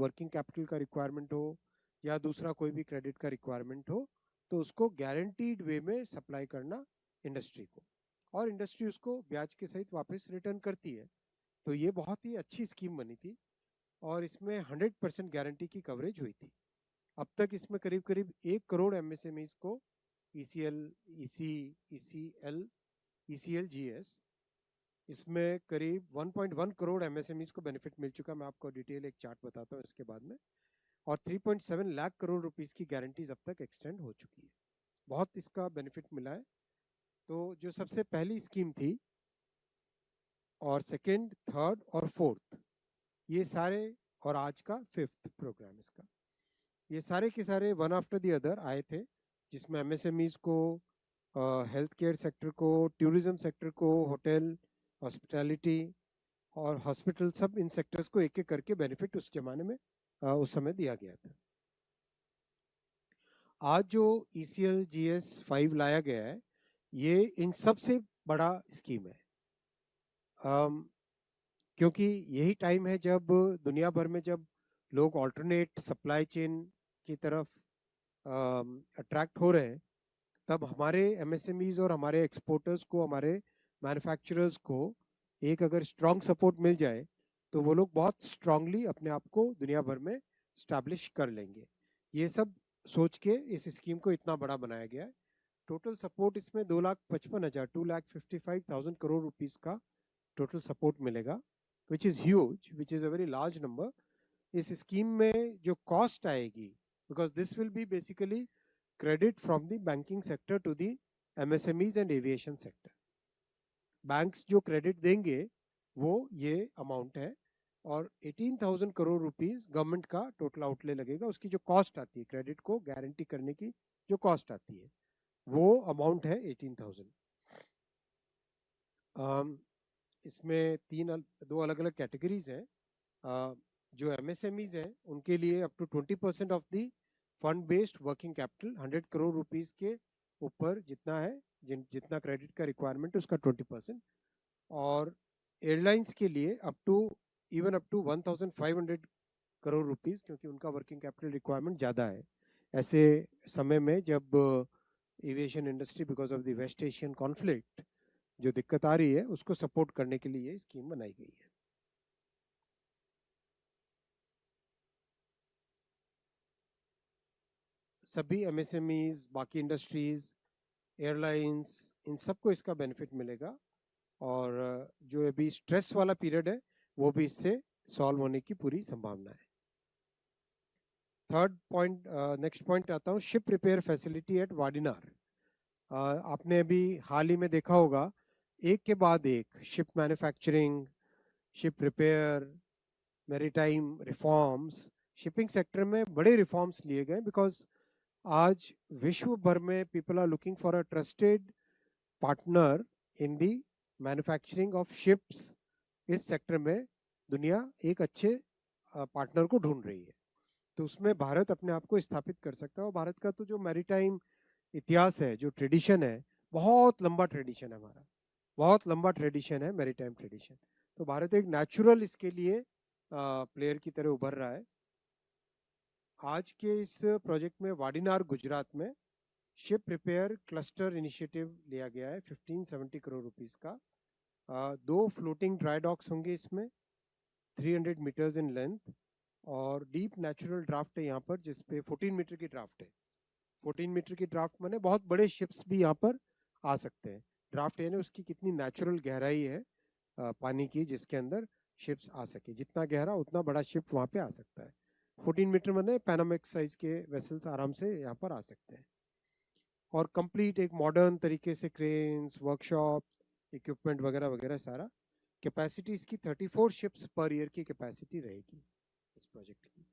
Working capital का requirement हो या दूसरा कोई भी क्रेडिट का रिक्वायरमेंट हो, तो उसको गारंटीड वे में सप्लाई करना इंडस्ट्री को, और इंडस्ट्री उसको ब्याज के सहित वापस रिटर्न करती है। तो ये बहुत ही अच्छी स्कीम बनी थी और इसमें 100% गारंटी की कवरेज हुई थी। अब तक इसमें करीब करीब 1 करोड़ एमएसएमईज को ईसीएल, ईसीएल, ईसीएलजीएस, इसमें करीब 1.1 करोड़ एमएसएमईज को बेनिफिट मिल चुका। मैं आपको डिटेल एक चार्ट बताता हूँ इसके बाद में। और 3.7 लाख करोड़ रुपीस की गारंटीज अब तक एक्सटेंड हो चुकी है। बहुत इसका बेनिफिट मिला है। तो जो सबसे पहली स्कीम थी और सेकंड, थर्ड और फोर्थ, ये सारे, और आज का फिफ्थ प्रोग्राम इसका, ये सारे के सारे वन आफ्टर द अदर आए थे, जिसमें एमएसएमईज को, हेल्थ केयर सेक्टर को, टूरिज्म सेक्टर को, होटल, हॉस्पिटैलिटी और हॉस्पिटल, सब इन सेक्टर्स को एक एक करके बेनिफिट उस जमाने में उस समय दिया गया था। आज जो ECLGS 5 लाया गया है, ये इन सबसे बड़ा स्कीम है, क्योंकि यही टाइम है जब दुनिया भर में जब लोग ऑल्टरनेट सप्लाई चेन की तरफ अट्रैक्ट हो रहे हैं, तब हमारे एमएसएमईज और हमारे एक्सपोर्टर्स को, हमारे मैन्युफैक्चरर्स को एक अगर स्ट्रॉन्ग सपोर्ट मिल जाए तो वो लोग बहुत स्ट्रांगली अपने आप को दुनिया भर में स्टैब्लिश कर लेंगे। ये सब सोच के इस स्कीम को इतना बड़ा बनाया गया है। टोटल सपोर्ट इसमें 2,55,000, 2,55,000 करोड़ रुपीस का टोटल सपोर्ट मिलेगा, which is huge, which is a very large number. इस स्कीम में जो कॉस्ट आएगी, because this will be basically credit from the banking sector to the MSMEs and aviation sector. Banks जो credit देंगे वो ये amount है, और 18,000 करोड़ रुपीस गवर्नमेंट का टोटल आउटले लगेगा। उसकी जो कॉस्ट आती है क्रेडिट को गारंटी करने की, जो कॉस्ट आती है, वो अमाउंट है 18,000। इसमें दो अलग अलग कैटेगरीज हैं। जो एमएसएमईज हैं उनके लिए up to 20% of the fund based working capital, 100 crore rupees के ऊपर जितना है, जितना क्रेडिट का रिक्वायरमेंट है उसका 20%। और एयरलाइंस के लिए अप टू 1,500 करोड़ रुपीस, क्योंकि उनका वर्किंग कैपिटल रिक्वायरमेंट ज़्यादा है ऐसे समय में जब aviation industry because of the West Asian conflict जो दिक्कत आ रही है, उसको सपोर्ट करने के लिए ये स्कीम बनाई गई है। सभी एमएसएमईज, बाकी इंडस्ट्रीज, एयरलाइंस, इन सबको इसका बेनिफिट मिलेगा। और जो अभी स्ट्रेस वाला पीरियड है वो भी इससे सॉल्व होने की पूरी संभावना है। थर्ड पॉइंट, नेक्स्ट पॉइंट आता हूँ, ship repair facility eight Vadinar. आपने अभी हाल ही में देखा होगा, एक के बाद एक ship manufacturing, ship repair, maritime reforms, shipping sector में बड़े रिफॉर्म्स लिए गए, बिकॉज आज विश्व भर में people are looking for a trusted partner in the manufacturing of ships. इस सेक्टर में दुनिया एक अच्छे पार्टनर को ढूंढ रही है, तो उसमें भारत अपने आप को स्थापित कर सकता है। और भारत का तो जो मैरीटाइम इतिहास है, जो ट्रेडिशन है, बहुत लंबा ट्रेडिशन है हमारा, बहुत लंबा ट्रेडिशन है मैरीटाइम ट्रेडिशन। तो भारत एक नेचुरल इसके लिए प्लेयर की तरह उभर रहा है। आज के इस प्रोजेक्ट में वाडिनार गुजरात में शिप रिपेयर क्लस्टर इनिशिएटिव लिया गया है 1570 करोड़ रुपीस का। 2 फ्लोटिंग ड्राई डॉक्स होंगे इसमें, 300 मीटर्स इन लेंथ, और डीप नेचुरल ड्राफ्ट है यहाँ पर, जिसपे 14 मीटर की ड्राफ्ट है। 14 मीटर की ड्राफ्ट माने बहुत बड़े शिप्स भी यहाँ पर आ सकते हैं। ड्राफ्ट यानी उसकी कितनी नेचुरल गहराई है पानी की, जिसके अंदर शिप्स आ सके। जितना गहरा उतना बड़ा शिप वहाँ पे आ सकता है। 14 मीटर माने पैनामेक्स साइज के वेसल्स आराम से यहाँ पर आ सकते हैं। और कंप्लीट एक मॉडर्न तरीके से क्रेन्स, वर्कशॉप, इक्विपमेंट वगैरह वगैरह सारा। कैपेसिटी इसकी 34 शिप्स पर ईयर की कैपेसिटी रहेगी इस प्रोजेक्ट की।